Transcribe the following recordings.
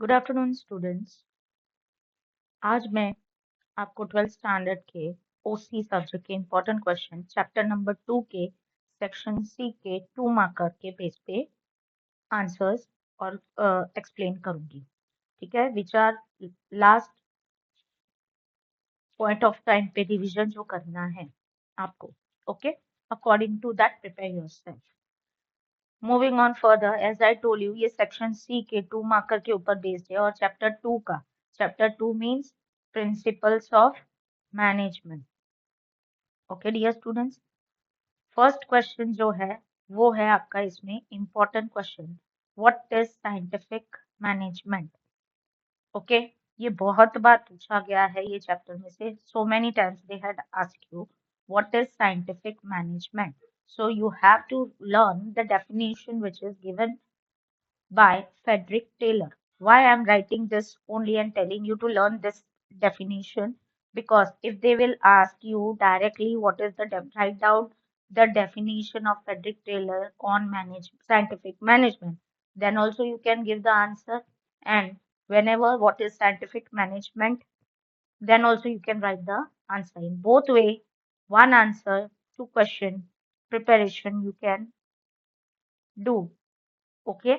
Good afternoon students. आज मैं आपको 12th स्टैंडर्ड के ओसी सब्जेक्ट के इम्पोर्टेंट क्वेश्चन चैप्टर नंबर 2 के सेक्शन सी के 2 मार्कर के बेस पे आंसर्स और एक्सप्लेन करूंगी। ठीक है, which are last point of time पे रिवीजन जो करना है आपको। Okay, according to that prepare yourself. Moving on further, as I told you, ये सेक्शन सी के 2 मार्कर के ऊपर बेस्ड है और chapter 2 means principles of management. Okay dear students, first question जो है वो है आपका इसमें important question, what is scientific management. Okay, ये बहुत बार पूछा गया है ये चैप्टर में से, so many times they had asked you what is scientific management, so you have to learn the definition which is given by Frederick Taylor. Why I'm writing this only and telling you to learn this definition? Because if they will ask you directly what is write down the definition of Frederick Taylor on scientific management, then also you can give the answer. And whenever what is scientific management, then also you can write the answer. In both way, one answer, two question preparation you can do. Okay,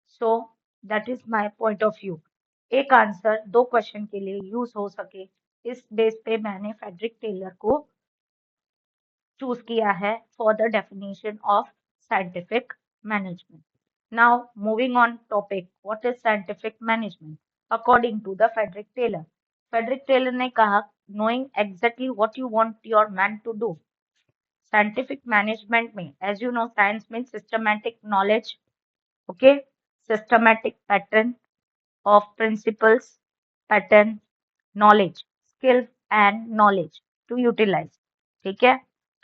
so that is my point of view. एक answer दो question के लिए use हो सके, इस base पे मैंने Frederick Taylor को चूज किया है for the definition of scientific management. Now moving on topic, what is scientific management according to the Frederick Taylor ने कहा, knowing exactly what you want your man to do. Scientific management में, as you know, science mean systematic knowledge, okay, systematic pattern of principles, pattern, knowledge, skills and knowledge to utilize। ठीक है,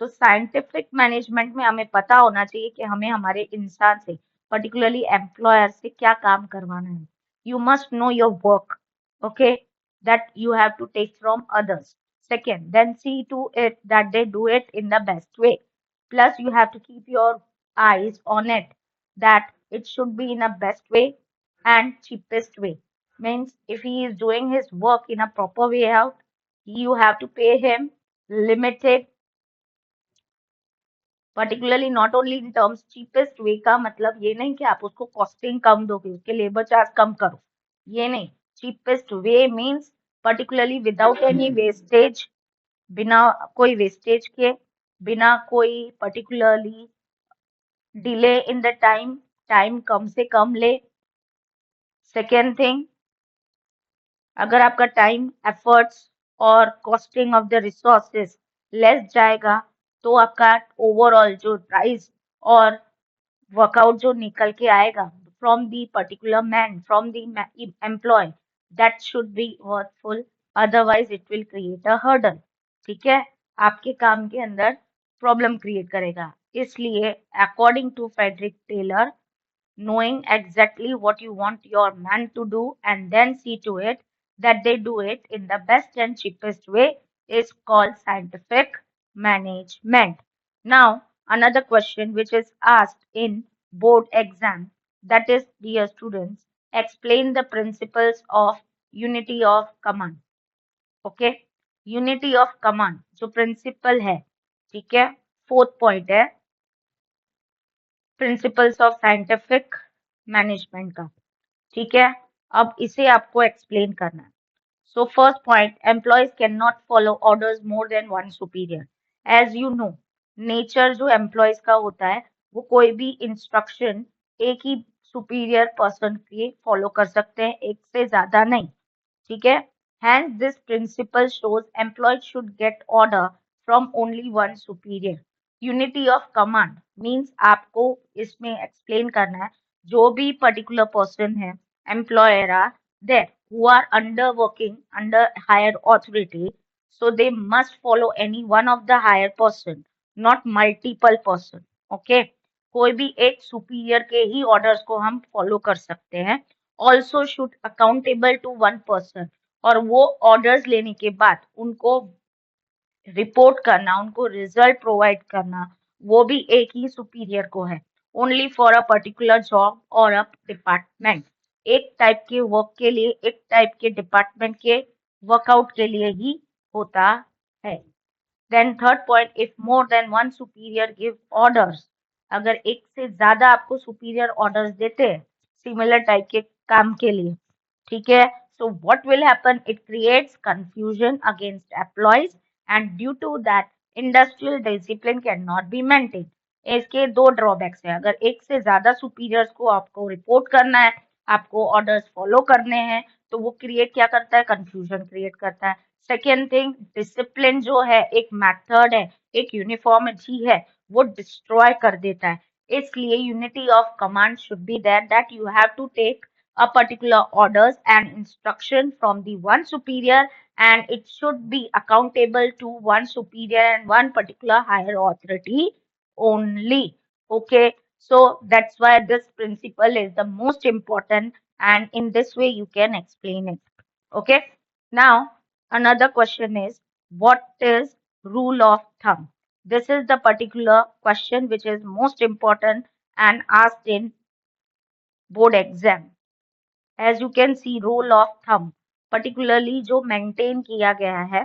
तो scientific management में हमें पता होना चाहिए कि हमें हमारे इंसान से, पर्टिकुलरली एम्प्लॉयर से क्या काम करवाना है। You must know your work, okay, that you have to take from others. Second, then see to it that they do it in the best way. Plus, you have to keep your eyes on it, that it should be in a best way and cheapest way. Means if he is doing his work in a proper way out, you have to pay him limited, particularly not only in terms cheapest way का मतलब ये नहीं कि आप उसको costing कम दोगे, उसके labour charge कम करो, ये नहीं। cheapest way means particularly without any wastage, बिना कोई वेस्टेज के, बिना कोई particularly delay in the time, time कम से कम ले। सेकेंड थिंग, अगर आपका टाइम, एफर्ट्स और costing of the resources less जाएगा तो आपका ओवरऑल जो प्राइस और वर्कआउट जो निकल के आएगा from the particular man, from the employ, that should be worthful, otherwise it will create a hurdle. ठीक है, आपके काम के अंदर प्रॉब्लम क्रिएट करेगा। इसलिए according to Frederick Taylor, knowing exactly what you want your man to do and then see to it that they do it in the best and cheapest way is called scientific management. Now, another question which is asked in board exam, that is, dear students, explain the principles of unity of command. Okay, unity of command जो principle है, ठीक है, fourth point है principles of scientific management का। ठीक है, अब इसे आपको एक्सप्लेन करना है। So first point, employees can not follow orders more than one superior. As you know, nature जो एम्प्लॉयज का होता है वो कोई भी इंस्ट्रक्शन एक ही सुपीरियर पर्सन के फॉलो कर सकते हैं, एक से ज्यादा नहीं। ठीक है, hence this principle shows employees should get order from only one superior. Unity of command means आपको इसमें explain करना है, जो भी particular person है, employer are there who are under working under higher authority, so they must follow any one of the higher person, not multiple person. Okay, कोई भी एक superior के ही orders को हम follow कर सकते हैं। Also should accountable to one person, और वो ऑर्डर्स लेने के बाद उनको रिपोर्ट करना, उनको रिजल्ट प्रोवाइड करना, वो भी एक ही सुपीरियर को है, only for a particular job और अ डिपार्टमेंट। एक टाइप के वर्क के लिए, एक टाइप के डिपार्टमेंट के वर्कआउट के लिए ही होता है। Then third point, if more than one superior give orders, अगर एक से ज्यादा आपको सुपीरियर ऑर्डर्स देते हैं सिमिलर टाइप के काम के लिए, ठीक है, so what will happen, it creates confusion against employees and due to that industrial discipline cannot be maintained। इसके दो ड्रॉबैक्स है, अगर एक से ज्यादा सुपीरियर्स को आपको रिपोर्ट करना है, आपको ऑर्डर्स फॉलो करने हैं, तो वो क्रिएट क्या करता है, कंफ्यूजन क्रिएट करता है। सेकेंड थिंग, डिसिप्लिन जो है, एक मेथड है, एक यूनिफॉर्मिटी है, वो डिस्ट्रॉय कर देता है। इसलिए unity of command should be there, that you have to take a particular orders and instruction from the one superior, and it should be accountable to one superior and one particular higher authority only. Okay, so that's why this principle is the most important, and in this way you can explain it. Okay, now another question is, what is rule of thumb? This is the particular question which is most important and asked in board exam। As you can see, rule of thumb particularly जो maintain किया गया है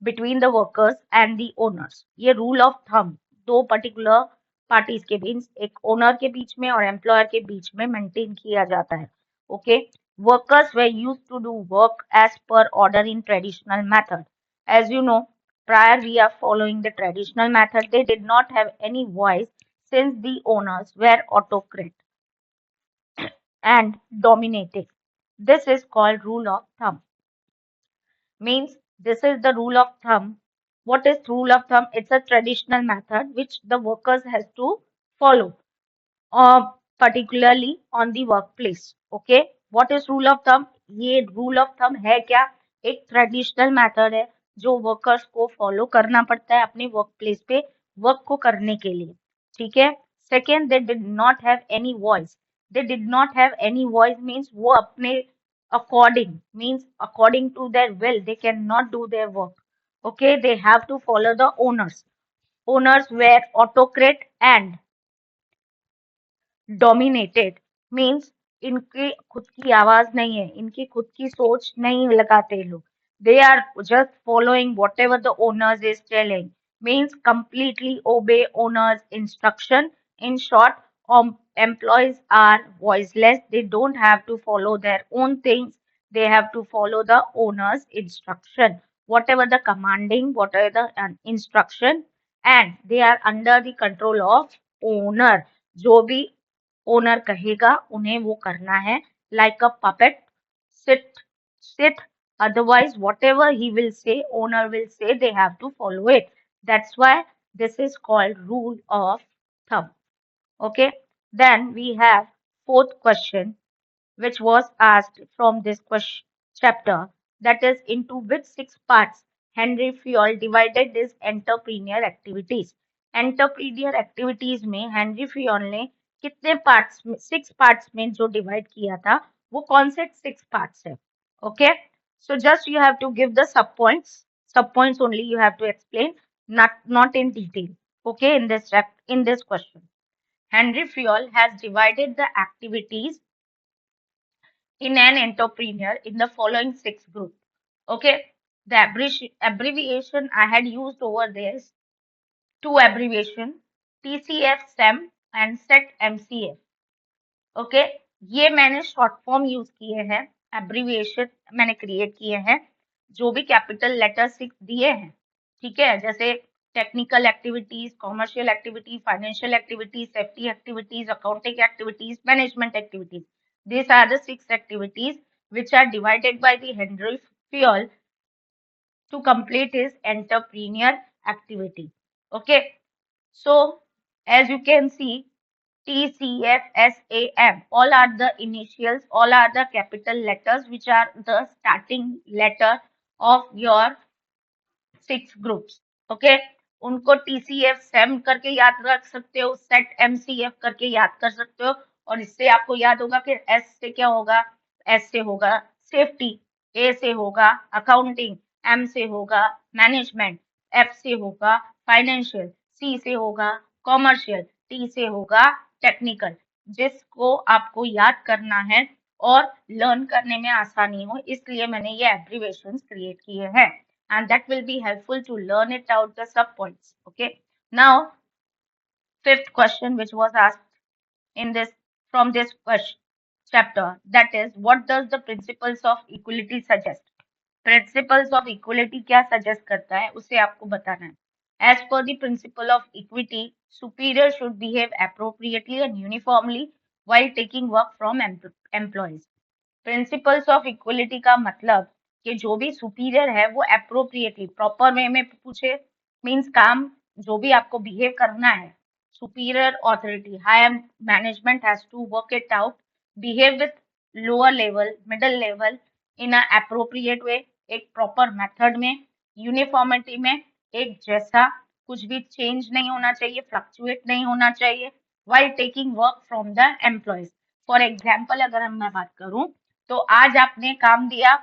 between the workers and the owners, ये rule of thumb दो particular parties के बीच, एक owner के बीच में और एम्प्लॉयर के बीच में मेंटेन किया जाता है। ओके, वर्कर्स वे use to do work as per order in traditional method. As you know, prior we are following the traditional method, they did not have any voice since the owners were autocrat and dominating. This is called rule of thumb. Means this is the rule of thumb. What is rule of thumb? It's a traditional method which the workers has to follow, particularly on the workplace. Okay, what is rule of thumb? ये rule of thumb है क्या? एक traditional method है जो workers को follow करना पड़ता है अपने workplace पे work को करने के लिए, ठीक है। Second, they did not have any voice. They did not have any voice means वो अपने according, means according to their will they cannot do their work. Okay, they have to follow the owners. Owners were autocrat and dominated, means इनकी खुद की आवाज नहीं है, इनकी खुद की सोच नहीं लगाते ये लोग, they are just following whatever the owners is telling, means completely obey owners instruction. In short, employees are voiceless, they don't have to follow their own things, they have to follow the owner's instruction, whatever the commanding, whatever the instruction, and they are under the control of owner। जो भी owner कहेगा उन्हें वो करना है, like a puppet, sit sit, otherwise whatever he will say, owner will say, they have to follow it, that's why this is called rule of thumb। Okay, then we have fourth question which was asked from this question chapter, that is, into which six parts Henry Fayol divided his entrepreneur activities। entrepreneur activities में Henry Fayol ने कितने parts में, six parts में जो divide किया था, वो कौन से सिक्स पार्ट्स है? Okay, so just you have to give the sub points only you have to explain, not in detail। okay, in this question, Henry Fayol has divided the activities in an entrepreneur in the following six groups. Okay, the abbreviation I had used over there is two abbreviation, TCF, SEM and SET MCF। Okay, ये मैंने short form use किए हैं, abbreviation मैंने create किए हैं, जो भी capital letter six दिए हैं, ठीक है, जैसे technical activities, commercial activities, financial activities, safety activities, accounting activities, management activities, these are the six activities which are divided by the Henry Fayol to complete his entrepreneur activity। okay, so as you can see, TCFSAM, all are the initials, all are the capital letters which are the starting letter of your six groups. Okay, उनको TCF SEM करके याद रख सकते हो, set MCF करके याद कर सकते हो, और इससे आपको याद होगा कि S से क्या होगा, S से होगा सेफ्टी, A से होगा अकाउंटिंग, M से होगा मैनेजमेंट, F से होगा फाइनेंशियल, C से होगा कॉमर्शियल, T से होगा टेक्निकल। जिसको आपको याद करना है और लर्न करने में आसानी हो, इसलिए मैंने ये एब्रिवेशंस क्रिएट किए हैं, and that will be helpful to learn it out the sub points. Okay, now fifth question which was asked in this from this chapter, that is, what does the principles of equality suggest? Principles of equality क्या suggest करता है उसे आपको बताना है. As per the principle of equity, superior should behave appropriately and uniformly while taking work from employees. Principles of equality का मतलब कि जो भी सुपीरियर है वो अप्रोप्रिएटली प्रॉपर वे में पूछे, मींस काम जो भी आपको बिहेव करना है, superior authority higher management has to work it out, behave with lower level middle level in a appropriate way, एक प्रॉपर मेथड में, यूनिफॉर्मिटी में, एक जैसा, कुछ भी चेंज नहीं होना चाहिए, फ्लक्चुएट नहीं होना चाहिए, while taking work from the employees. For example अगर हम मैं बात करूं तो आज आपने काम दिया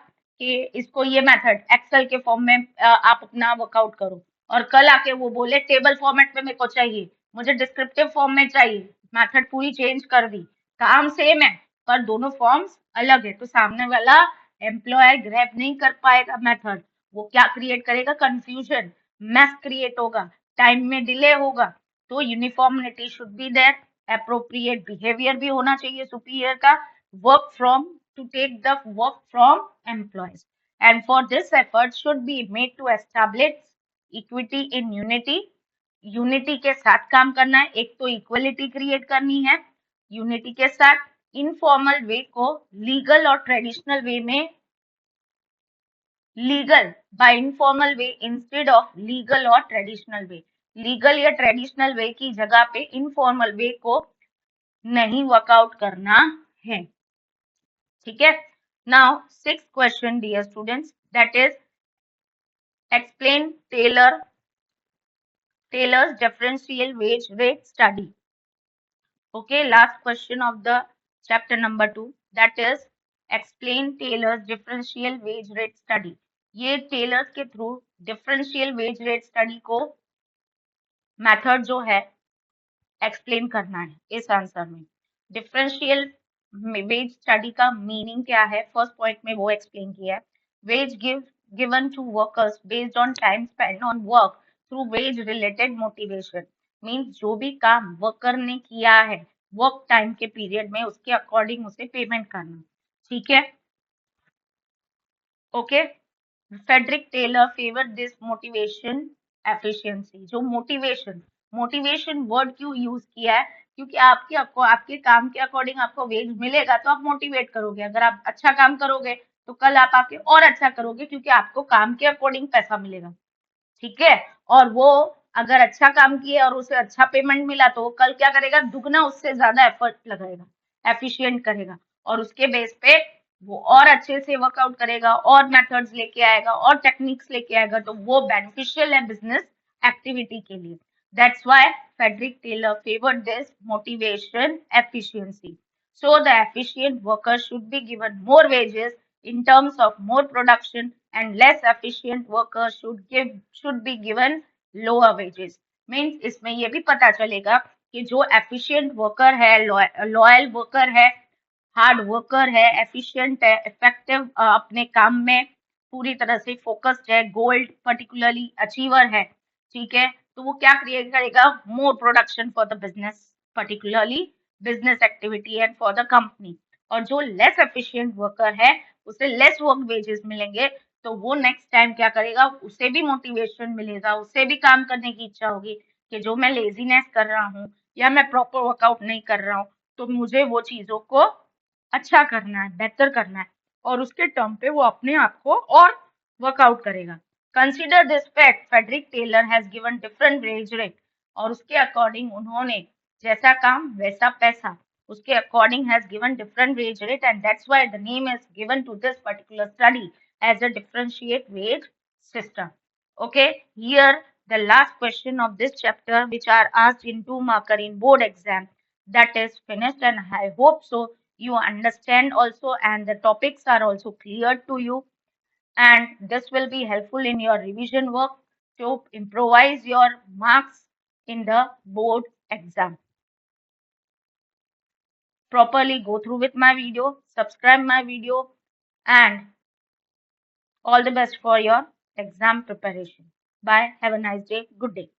कि इसको ये मेथड एक्सेल के फॉर्म में आप अपना वर्कआउट करो, और कल आके वो बोले टेबल फॉर्मेट में मेरे को चाहिए, मुझे डिस्क्रिप्टिव फॉर्म में चाहिए, मेथड पूरी चेंज कर दी, काम सेम है पर दोनों फॉर्म्स अलग है, तो सामने वाला एम्प्लॉयर ग्रैब नहीं कर पाएगा मेथड, वो क्या क्रिएट करेगा, कंफ्यूजन, मैस क्रिएट होगा, टाइम में डिले होगा. तो uniformity should be there, appropriate behaviour भी होना चाहिए सुपीरियर का, work from to take the work from employees, and for this effort should be made to establish equity in unity. Unity के साथ काम करना है, एक तो इक्वलिटी क्रिएट करनी है यूनिटी के साथ, इनफॉर्मल वे को लीगल और ट्रेडिशनल वे में, legal by informal way instead of legal और ट्रेडिशनल वे, लीगल या ट्रेडिशनल वे की जगह पे इनफॉर्मल वे को नहीं वर्कआउट करना है. ठीक है. Now six question dear students, that is explain Taylor's differential wage rate study. Okay, last question of the chapter number 2, that is explain Taylor's differential wage rate study. ये टेलर्स के through differential wage rate study को method जो है explain करना है इस answer में. Differential wage study का मीनिंग क्या है, फर्स्ट पॉइंट में वो एक्सप्लेन किया है. Wage given to workers based on time spend on work through wage related motivation, means जो भी काम वर्कर ने किया है वर्क टाइम के पीरियड में उसके अकॉर्डिंग उसे पेमेंट करना. ठीक है. Okay. Frederick Taylor favour this motivation efficiency. जो मोटिवेशन वर्ड क्यों यूज किया है, क्योंकि आपके काम के अकॉर्डिंग आपको वेज मिलेगा तो आप मोटिवेट करोगे, अगर आप अच्छा काम करोगे तो कल आप आके और अच्छा करोगे क्योंकि आपको काम के अकॉर्डिंग पैसा मिलेगा. ठीक है. और वो अगर अच्छा काम किया और उसे अच्छा पेमेंट मिला तो वो कल क्या करेगा, दुगना उससे ज्यादा एफर्ट लगाएगा, एफिशिएंट करेगा, और उसके बेस पे वो और अच्छे से वर्कआउट करेगा और मेथड्स लेके आएगा और टेक्निक्स लेके आएगा, तो वो बेनिफिशियल है बिजनेस एक्टिविटी के लिए. That's why Frederick Taylor favoured this motivation efficiency. So the efficient worker should be given more wages in terms of more production, and less efficient workers should be given lower wages. Means इसमें ये भी पता चलेगा कि जो efficient worker है, loyal worker है, hard worker है, एफिशिएंट है, इफेक्टिव अपने काम में पूरी तरह से फोकस्ड है, गोल्ड पर्टिकुलरली अचीवर है. ठीक है. तो वो क्या क्रिएट करेगा, more production for the business, particularly business activity and for the company. और जो लेस एफिशिएंट वर्कर है उसे लेस वर्क वेजेस मिलेंगे, तो वो नेक्स्ट टाइम क्या करेगा, उसे भी मोटिवेशन मिलेगा, उसे भी काम करने की इच्छा होगी कि जो मैं लेजीनेस कर रहा हूँ या मैं प्रॉपर वर्कआउट नहीं कर रहा हूँ तो मुझे वो चीजों को अच्छा करना है, बेहतर करना है, और उसके टर्म पे वो अपने आप को और वर्कआउट करेगा. Consider this fact, Frederick Taylor has given different wage rate, और उसके अकॉर्डिंग उन्होंने जैसा काम वैसा पैसा, उसके according has given different wage rate, and that's why the name is given to this particular study as a differentiate wage system. Okay, here the last question of this chapter which are asked in 2 marker in board exam, that is finished, and I hope so you understand also and the topics are also clear to you, and this will be helpful in your revision work to improvise your marks in the board exam. properly go through with my video, subscribe my video, and all the best for your exam preparation. Bye. Have a nice day. Good day.